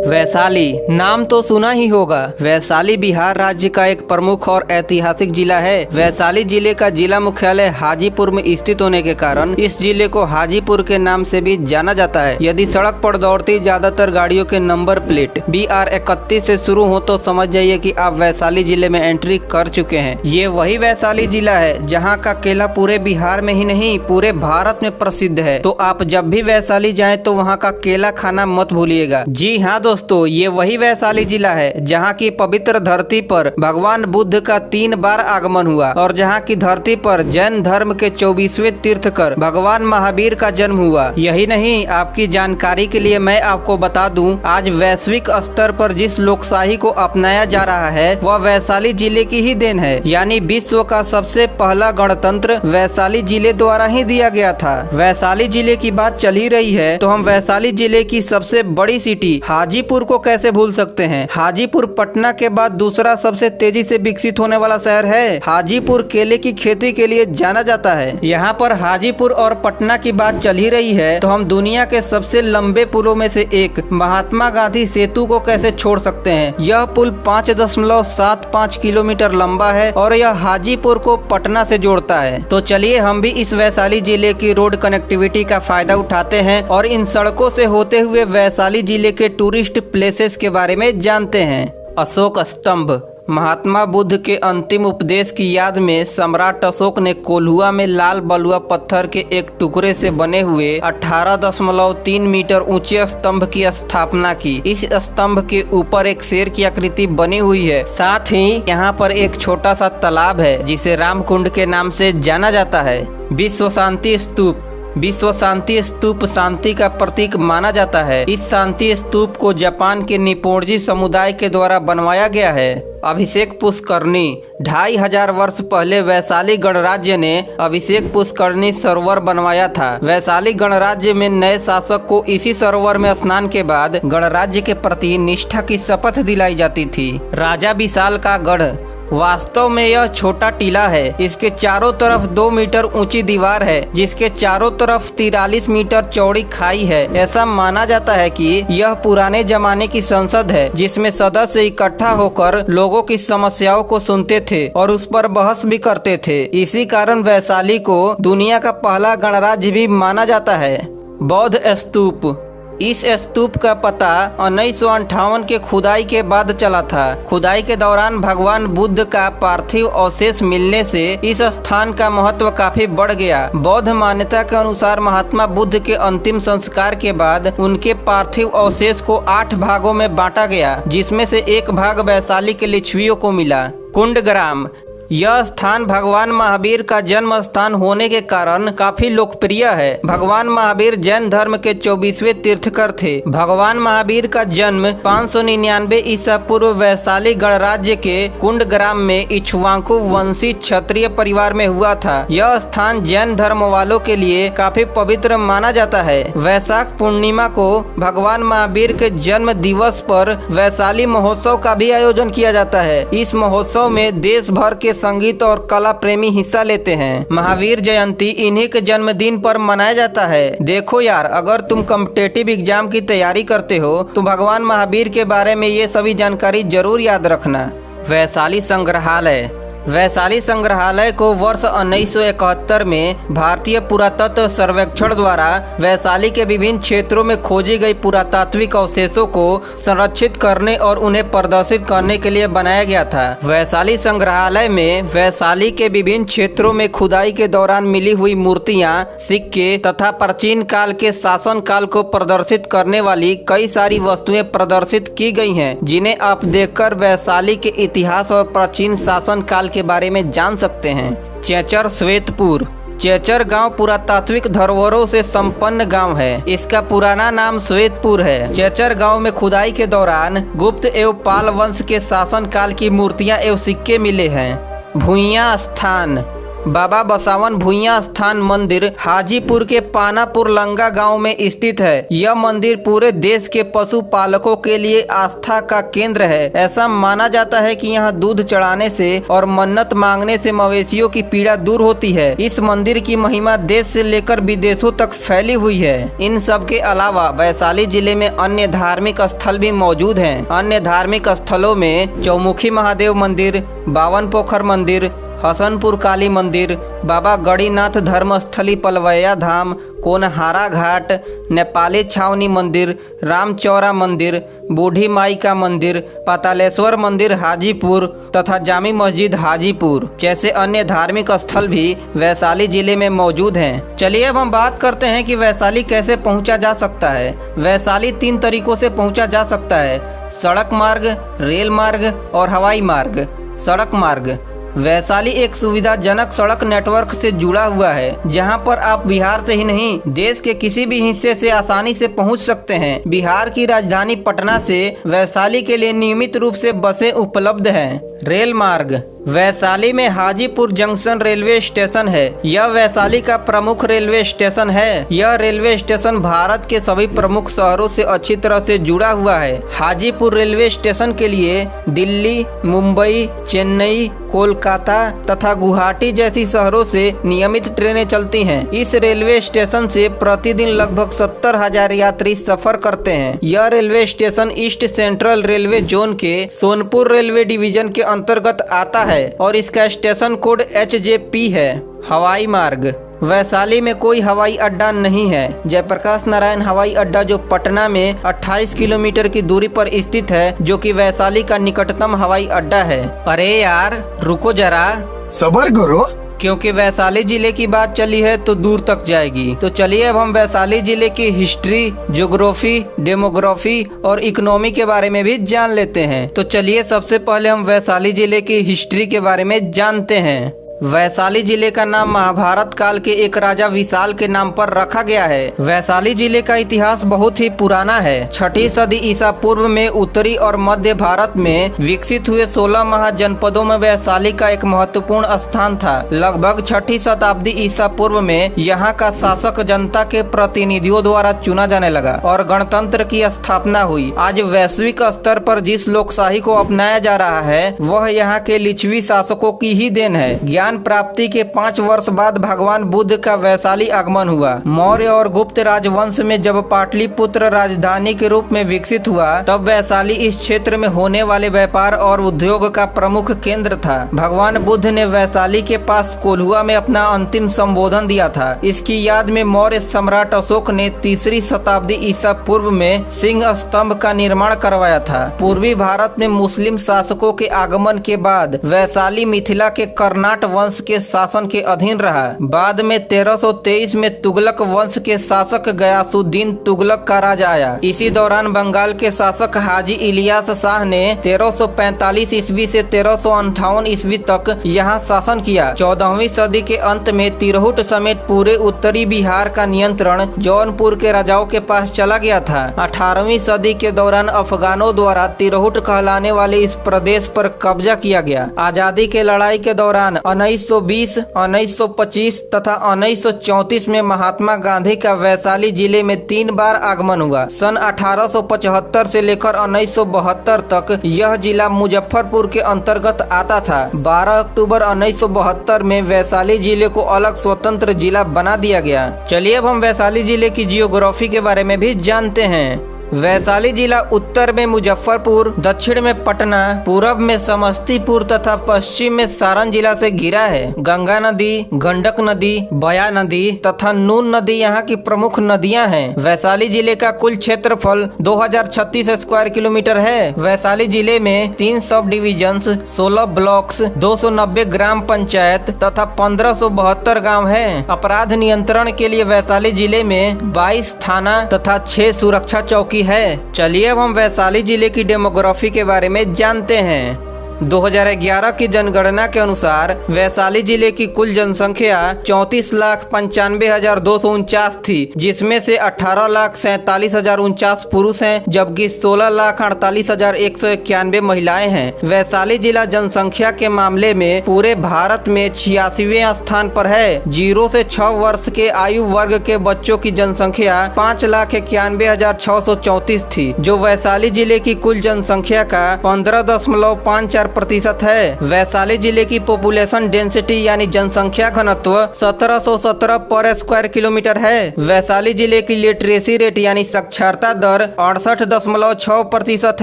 वैशाली नाम तो सुना ही होगा। वैशाली बिहार राज्य का एक प्रमुख और ऐतिहासिक जिला है। वैशाली जिले का जिला मुख्यालय हाजीपुर में स्थित होने के कारण इस जिले को हाजीपुर के नाम से भी जाना जाता है। यदि सड़क पर दौड़ती ज्यादातर गाड़ियों के नंबर प्लेट BR 31 से शुरू हो तो समझ जाइए कि आप वैशाली जिले में एंट्री कर चुके हैं। ये वही वैशाली जिला है जहाँ का केला पूरे बिहार में ही नहीं पूरे भारत में प्रसिद्ध है। तो आप जब भी वैशाली जाएं तो वहाँ का केला खाना मत भूलिएगा। जी हाँ दोस्तों, ये वही वैशाली जिला है जहाँ की पवित्र धरती पर भगवान बुद्ध का 3 बार आगमन हुआ और जहाँ की धरती पर जैन धर्म के 24वें तीर्थकर भगवान महावीर का जन्म हुआ। यही नहीं, आपकी जानकारी के लिए मैं आपको बता दूं, आज वैश्विक स्तर पर जिस लोकशाही को अपनाया जा रहा है वह वैशाली जिले की ही देन है। यानी विश्व का सबसे पहला गणतंत्र वैशाली जिले द्वारा ही दिया गया था। वैशाली जिले की बात चल ही रही है तो हम वैशाली जिले की सबसे बड़ी सिटी हाजीपुर को कैसे भूल सकते हैं। हाजीपुर पटना के बाद दूसरा सबसे तेजी से विकसित होने वाला शहर है। हाजीपुर केले की खेती के लिए जाना जाता है। यहाँ पर हाजीपुर और पटना की बात चल ही रही है तो हम दुनिया के सबसे लंबे पुलों में से एक महात्मा गांधी सेतु को कैसे छोड़ सकते हैं। यह पुल 5.75 किलोमीटर लंबा है और यह हाजीपुर को पटना से जोड़ता है। तो चलिए हम भी इस वैशाली जिले की रोड कनेक्टिविटी का फायदा उठाते हैं और इन सड़कों से होते हुए वैशाली जिले के टूरिस्ट प्लेसेस के बारे में जानते हैं। अशोक स्तंभ। महात्मा बुद्ध के अंतिम उपदेश की याद में सम्राट अशोक ने कोल्हुआ में लाल बलुआ पत्थर के एक टुकड़े से बने हुए 18.3 मीटर ऊंचे स्तंभ की स्थापना की। इस स्तंभ के ऊपर एक शेर की आकृति बनी हुई है। साथ ही यहाँ पर एक छोटा सा तालाब है जिसे रामकुंड के नाम से जाना जाता है। विश्व शांति स्तूप। विश्व शांति स्तूप शांति का प्रतीक माना जाता है। इस शांति स्तूप को जापान के निप्पोंजी समुदाय के द्वारा बनवाया गया है। अभिषेक पुष्करणी। 2500 वर्ष पहले वैशाली गणराज्य ने अभिषेक पुष्करणी सरोवर बनवाया था। वैशाली गणराज्य में नए शासक को इसी सरोवर में स्नान के बाद गणराज्य के प्रति निष्ठा की शपथ दिलाई जाती थी। राजा विशाल का गढ़। वास्तव में यह छोटा टीला है। इसके चारों तरफ 2 मीटर ऊंची दीवार है जिसके चारों तरफ 43 मीटर चौड़ी खाई है। ऐसा माना जाता है कि यह पुराने जमाने की संसद है जिसमें सदस्य इकट्ठा होकर लोगों की समस्याओं को सुनते थे और उस पर बहस भी करते थे। इसी कारण वैशाली को दुनिया का पहला गणराज्य भी माना जाता है। बौद्ध स्तूप। इस स्तूप का पता 1958 के खुदाई के बाद चला था। खुदाई के दौरान भगवान बुद्ध का पार्थिव अवशेष मिलने से इस स्थान का महत्व काफी बढ़ गया। बौद्ध मान्यता के अनुसार महात्मा बुद्ध के अंतिम संस्कार के बाद उनके पार्थिव अवशेष को 8 भागों में बांटा गया जिसमें से एक भाग वैशाली के लिच्छवियों को मिला। कुंडग्राम। यह स्थान भगवान महावीर का जन्म स्थान होने के कारण काफी लोकप्रिय है। भगवान महावीर जैन धर्म के 24वें तीर्थकर थे। भगवान महावीर का जन्म 599 ईसा पूर्व वैशाली गणराज्य के कुंडग्राम में इक्ष्वाकु वंशी क्षत्रिय परिवार में हुआ था। यह स्थान जैन धर्म वालों के लिए काफी पवित्र माना जाता है। वैशाख पूर्णिमा को भगवान महावीर के जन्म दिवस पर वैशाली महोत्सव का भी आयोजन किया जाता है। इस महोत्सव में देश भर के संगीत और कला प्रेमी हिस्सा लेते हैं। महावीर जयंती इन्हीं के जन्मदिन पर मनाया जाता है। देखो यार, अगर तुम कॉम्पिटिटिव एग्जाम की तैयारी करते हो तो भगवान महावीर के बारे में ये सभी जानकारी जरूर याद रखना। वैशाली संग्रहालय। वैशाली संग्रहालय को वर्ष 1971 में भारतीय पुरातत्व सर्वेक्षण द्वारा वैशाली के विभिन्न क्षेत्रों में खोजी गई पुरातात्विक अवशेषों को संरक्षित करने और उन्हें प्रदर्शित करने के लिए बनाया गया था। वैशाली संग्रहालय में वैशाली के विभिन्न क्षेत्रों में खुदाई के दौरान मिली हुई मूर्तियां, सिक्के तथा प्राचीन काल के शासन काल को प्रदर्शित करने वाली कई सारी वस्तुएं प्रदर्शित की गई हैं जिन्हें आप देखकर वैशाली के इतिहास और प्राचीन शासन काल के बारे में जान सकते हैं। चेचर श्वेतपुर। चेचर गांव पुरातात्विक धरोहरों से संपन्न गांव है। इसका पुराना नाम श्वेतपुर है। चेचर गांव में खुदाई के दौरान गुप्त एवं पाल वंश के शासन काल की मूर्तियां एवं सिक्के मिले हैं। भूइयां स्थान। बाबा बसावन भुइयां स्थान मंदिर हाजीपुर के पानापुर लंगा गांव में स्थित है। यह मंदिर पूरे देश के पशुपालकों के लिए आस्था का केंद्र है। ऐसा माना जाता है कि यहाँ दूध चढ़ाने से और मन्नत मांगने से मवेशियों की पीड़ा दूर होती है। इस मंदिर की महिमा देश से लेकर विदेशों तक फैली हुई है। इन सब के अलावा वैशाली जिले में अन्य धार्मिक स्थल भी मौजूद हैं। अन्य धार्मिक स्थलों में चौमुखी महादेव मंदिर, बावन पोखर मंदिर, हसनपुर काली मंदिर, बाबा गणिनाथ धर्मस्थली पलवैया धाम, कोनहारा घाट, नेपाली छावनी मंदिर, रामचौरा मंदिर, बूढ़ी माई का मंदिर, पातालेश्वर मंदिर हाजीपुर तथा जामी मस्जिद हाजीपुर जैसे अन्य धार्मिक स्थल भी वैशाली जिले में मौजूद हैं। चलिए अब हम बात करते हैं कि वैशाली कैसे पहुंचा जा सकता है। वैशाली 3 तरीकों से पहुंचा जा सकता है: सड़क मार्ग, रेल मार्ग और हवाई मार्ग। सड़क मार्ग: वैशाली एक सुविधाजनक सड़क नेटवर्क से जुड़ा हुआ है, जहां पर आप बिहार से ही नहीं देश के किसी भी हिस्से से आसानी से पहुंच सकते हैं। बिहार की राजधानी पटना से वैशाली के लिए नियमित रूप से बसें उपलब्ध हैं। रेल मार्ग: वैशाली में हाजीपुर जंक्शन रेलवे स्टेशन है। यह वैशाली का प्रमुख रेलवे स्टेशन है। यह रेलवे स्टेशन भारत के सभी प्रमुख शहरों से अच्छी तरह से जुड़ा हुआ है। हाजीपुर रेलवे स्टेशन के लिए दिल्ली, मुंबई, चेन्नई, कोलकाता तथा गुवाहाटी जैसी शहरों से नियमित ट्रेनें चलती हैं। इस रेलवे स्टेशन से प्रतिदिन लगभग 70,000 यात्री सफर करते हैं। यह railway station east central railway zone के सोनपुर रेलवे डिवीजन के अंतर्गत आता है और इसका स्टेशन कोड HJP है। हवाई मार्ग: वैशाली में कोई हवाई अड्डा नहीं है। जयप्रकाश नारायण हवाई अड्डा जो पटना में 28 किलोमीटर की दूरी पर स्थित है, जो कि वैशाली का निकटतम हवाई अड्डा है। अरे यार रुको जरा, सब्र करो, क्योंकि वैशाली जिले की बात चली है तो दूर तक जाएगी। तो चलिए अब हम वैशाली जिले की हिस्ट्री, ज्योग्राफी, डेमोग्राफी और इकोनॉमी के बारे में भी जान लेते हैं। तो चलिए सबसे पहले हम वैशाली जिले की हिस्ट्री के बारे में जानते हैं। वैशाली जिले का नाम महाभारत काल के एक राजा विशाल के नाम पर रखा गया है। वैशाली जिले का इतिहास बहुत ही पुराना है। 6ठी सदी ईसा पूर्व में उत्तरी और मध्य भारत में विकसित हुए 16 महाजनपदों में वैशाली का एक महत्वपूर्ण स्थान था। लगभग 6ठी शताब्दी ईसा पूर्व में यहाँ का शासक जनता के प्रतिनिधियों द्वारा चुना जाने लगा और गणतंत्र की स्थापना हुई। आज वैश्विक स्तर पर जिस लोकशाही को अपनाया जा रहा है वह यहाँ के लिच्छवी शासकों की ही देन है। ज्ञान प्राप्ति के 5 वर्ष बाद भगवान बुद्ध का वैशाली आगमन हुआ। मौर्य और गुप्त राजवंश में जब पाटलिपुत्र राजधानी के रूप में विकसित हुआ तब वैशाली इस क्षेत्र में होने वाले व्यापार और उद्योग का प्रमुख केंद्र था। भगवान बुद्ध ने वैशाली के पास कोल्हुआ में अपना अंतिम संबोधन दिया था। इसकी याद में मौर्य सम्राट अशोक ने 3री शताब्दी ईसा पूर्व में सिंह स्तंभ का निर्माण करवाया था। पूर्वी भारत में मुस्लिम शासकों के आगमन के बाद वैशाली मिथिला के कर्नाट वंश के शासन के अधीन रहा। बाद में 1323 में तुगलक वंश के शासक गयासुद्दीन तुगलक का राज आया। इसी दौरान बंगाल के शासक हाजी इलियास शाह ने 1345 ईस्वी से 1358 ईस्वी तक यहाँ शासन किया। 14वीं सदी के अंत में तिरहुट समेत पूरे उत्तरी बिहार का नियंत्रण जौनपुर के राजाओं के पास चला गया था। 18वीं सदी के दौरान अफगानों द्वारा तिरहुट कहलाने वाले इस प्रदेश पर कब्जा किया गया। आजादी के लड़ाई के दौरान 1920, 1925 तथा 1934 में महात्मा गांधी का वैशाली जिले में 3 बार आगमन हुआ। सन 1875 से लेकर 1972 तक यह जिला मुजफ्फरपुर के अंतर्गत आता था। 12 अक्टूबर 1972 में वैशाली जिले को अलग स्वतंत्र जिला बना दिया गया। चलिए अब हम वैशाली जिले की जियोग्राफी के बारे में भी जानते हैं। वैशाली जिला उत्तर में मुजफ्फरपुर, दक्षिण में पटना, पूरब में समस्तीपुर तथा पश्चिम में सारण जिला से घिरा है। गंगा नदी, गंडक नदी, बया नदी तथा नून नदी यहाँ की प्रमुख नदियाँ हैं। वैशाली जिले का कुल क्षेत्रफल 2036 स्क्वायर किलोमीटर है। वैशाली जिले में 3 सब डिविजन्स, 16 ब्लॉक्स, 290 ग्राम पंचायत तथा 1572 गाँव है। अपराध नियंत्रण के लिए वैशाली जिले में 22 थाना तथा 6 सुरक्षा चौकी है। चलिए अब हम वैशाली जिले की डेमोग्राफी के बारे में जानते हैं। 2011 की जनगणना के अनुसार वैशाली जिले की कुल जनसंख्या 34,95,249 थी, जिसमें से 18,47,049 पुरुष हैं, जबकि 16,48,191 महिलाएं हैं। वैशाली जिला जनसंख्या के मामले में पूरे भारत में 86वें स्थान पर है। 0 से 6 वर्ष के आयु वर्ग के बच्चों की जनसंख्या 5,91,634 थी, जो वैशाली जिले की कुल जनसंख्या का 15.54% है। वैशाली जिले की पॉपुलेशन डेंसिटी यानी जनसंख्या घनत्व 1717 पर स्क्वायर किलोमीटर है। वैशाली जिले की लिटरेसी रेट यानी साक्षरता दर 68.6%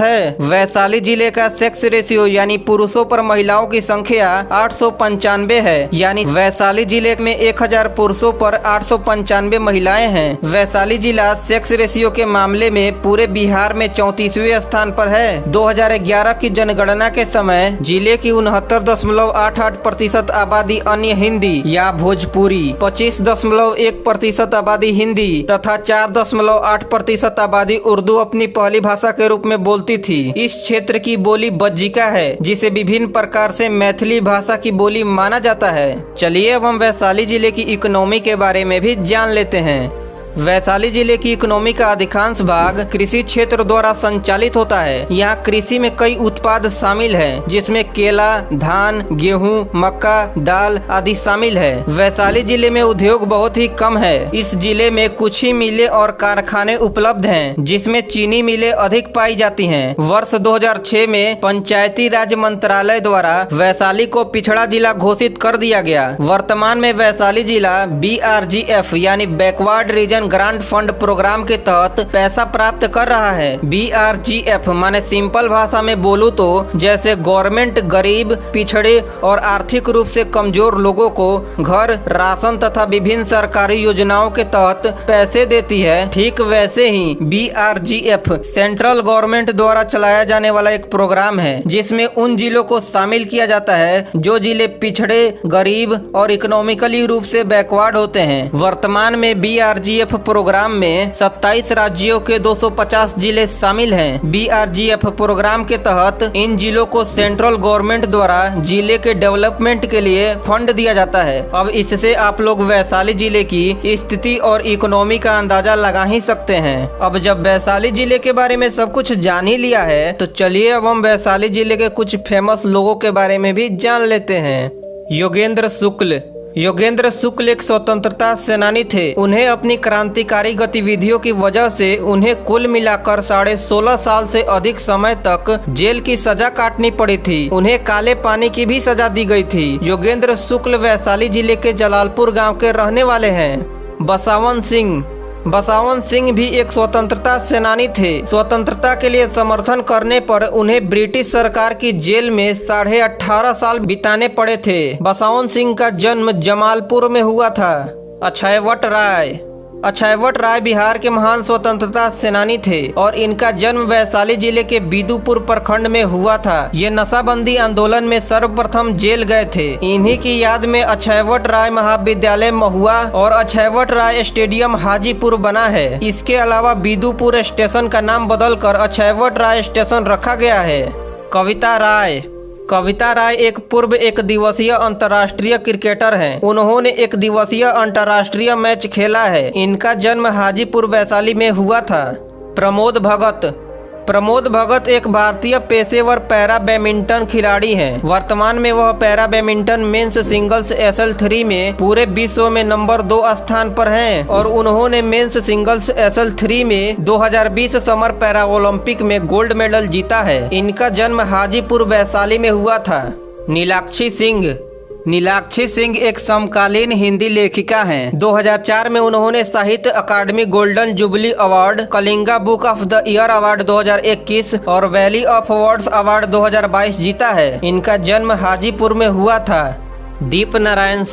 है। वैशाली जिले का सेक्स रेशियो यानी पुरुषों पर महिलाओं की संख्या 895 है, यानी वैशाली जिले में 1000 पुरुषों पर 895 महिलाएं हैं। वैशाली जिला सेक्स रेशियो के मामले में पूरे बिहार में 34वें स्थान पर है। 2011 की जनगणना के समय जिले की 69.88% आबादी अन्य हिंदी या भोजपुरी, 25.1% आबादी हिंदी तथा 4.8% आबादी उर्दू अपनी पहली भाषा के रूप में बोलती थी। इस क्षेत्र की बोली बज्जिका है, जिसे विभिन्न प्रकार से मैथिली भाषा की बोली माना जाता है। चलिए अब हम वैशाली जिले की इकोनॉमी के बारे में भी जान लेते हैं। वैशाली जिले की इकोनॉमी का अधिकांश भाग कृषि क्षेत्र द्वारा संचालित होता है। यहाँ कृषि में कई उत्पाद शामिल हैं, जिसमें केला, धान, गेहूं, मक्का, दाल आदि शामिल है। वैशाली जिले में उद्योग बहुत ही कम है। इस जिले में कुछ ही मिलें और कारखाने उपलब्ध हैं, जिसमें चीनी मिलें अधिक पाई जाती हैं। वर्ष 2006 में पंचायती राज मंत्रालय द्वारा वैशाली को पिछड़ा जिला घोषित कर दिया गया। वर्तमान में वैशाली जिला BRGF यानी backward region grant fund program के तहत पैसा प्राप्त कर रहा है। BRGF माने सिंपल भाषा में बोलूं तो जैसे गवर्नमेंट गरीब, पिछड़े और आर्थिक रूप से कमजोर लोगों को घर, राशन तथा विभिन्न सरकारी योजनाओं के तहत पैसे देती है, ठीक वैसे ही BRGF सेंट्रल गवर्नमेंट द्वारा चलाया जाने वाला एक प्रोग्राम है, जिसमें उन जिलों को शामिल किया जाता है जो जिले पिछड़े, गरीब और इकोनॉमिकली रूप से बैकवर्ड होते हैं। वर्तमान में BRGF प्रोग्राम में 27 राज्यों के 250 जिले शामिल हैं। BRGF प्रोग्राम के तहत इन जिलों को सेंट्रल गवर्नमेंट द्वारा जिले के डेवलपमेंट के लिए फंड दिया जाता है। अब इससे आप लोग वैशाली जिले की स्थिति और इकोनॉमी का अंदाजा लगा ही सकते हैं। अब जब वैशाली जिले के बारे में सब कुछ जान ही लिया है, तो चलिए अब हम वैशाली जिले के कुछ फेमस लोगों के बारे में भी जान लेते हैं। योगेंद्र शुक्ल एक स्वतंत्रता सेनानी थे। उन्हें अपनी क्रांतिकारी गतिविधियों की वजह से उन्हें कुल मिलाकर 16.5 साल से अधिक समय तक जेल की सजा काटनी पड़ी थी। उन्हें काले पानी की भी सजा दी गई थी। योगेंद्र शुक्ल वैशाली जिले के जलालपुर गांव के रहने वाले हैं। बसावन सिंह भी एक स्वतंत्रता सेनानी थे। स्वतंत्रता के लिए समर्थन करने पर उन्हें ब्रिटिश सरकार की जेल में 18.5 साल बिताने पड़े थे। बसावन सिंह का जन्म जमालपुर में हुआ था। अक्षयवट राय बिहार के महान स्वतंत्रता सेनानी थे और इनका जन्म वैशाली जिले के बिदुपुर प्रखंड में हुआ था। ये नशाबंदी आंदोलन में सर्वप्रथम जेल गए थे। इन्हीं की याद में अक्षयवट राय महाविद्यालय महुआ और अक्षयवट राय स्टेडियम हाजीपुर बना है। इसके अलावा बिदुपुर स्टेशन का नाम बदलकर अक्षयवट राय स्टेशन रखा गया है। कविता राय एक पूर्व एक दिवसीय अंतर्राष्ट्रीय क्रिकेटर हैं। उन्होंने एक दिवसीय अंतर्राष्ट्रीय मैच खेला है। इनका जन्म हाजीपुर वैशाली में हुआ था। प्रमोद भगत एक भारतीय पेशेवर पैरा बैडमिंटन खिलाड़ी हैं। वर्तमान में वह para badminton men's singles SL3 में पूरे विश्व में नंबर 2 स्थान पर हैं और उन्होंने मेंस सिंगल्स SL3 में 2020 समर पैरा ओलंपिक में गोल्ड मेडल जीता है। इनका जन्म हाजीपुर वैशाली में हुआ था। नीलाक्षी सिंह एक समकालीन हिंदी लेखिका हैं। 2004 में उन्होंने Sahitya Akademi golden jubilee award, Kalinga book of the year award 2021 और वैली ऑफ वर्ड्स अवार्ड 2022 जीता है। इनका जन्म हाजीपुर में हुआ था। दीप नारायण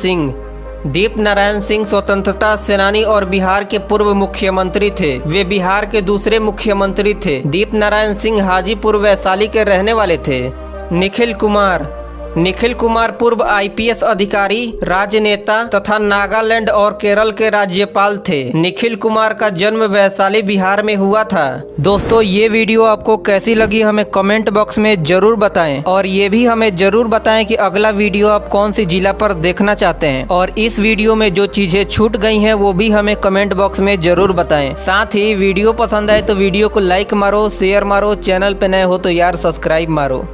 सिंह स्वतंत्रता सेनानी और बिहार के पूर्व मुख्यमंत्री थे। वे बिहार के दूसरे मुख्यमंत्री थे। दीप नारायण सिंह हाजीपुर वैशाली के रहने वाले थे। निखिल कुमार पूर्व IPS अधिकारी, राजनेता तथा नागालैंड और केरल के राज्यपाल थे। निखिल कुमार का जन्म वैशाली बिहार में हुआ था। दोस्तों, ये वीडियो आपको कैसी लगी हमें कमेंट बॉक्स में जरूर बताएं और ये भी हमें जरूर बताएं कि अगला वीडियो आप कौन सी जिला पर देखना चाहते हैं और इस वीडियो में जो चीजें छूट गई हैं वो भी हमें कमेंट बॉक्स में जरूर बताएं। साथ ही वीडियो पसंद आए तो वीडियो को लाइक मारो, शेयर मारो, चैनल पे नए हो तो यार सब्सक्राइब मारो।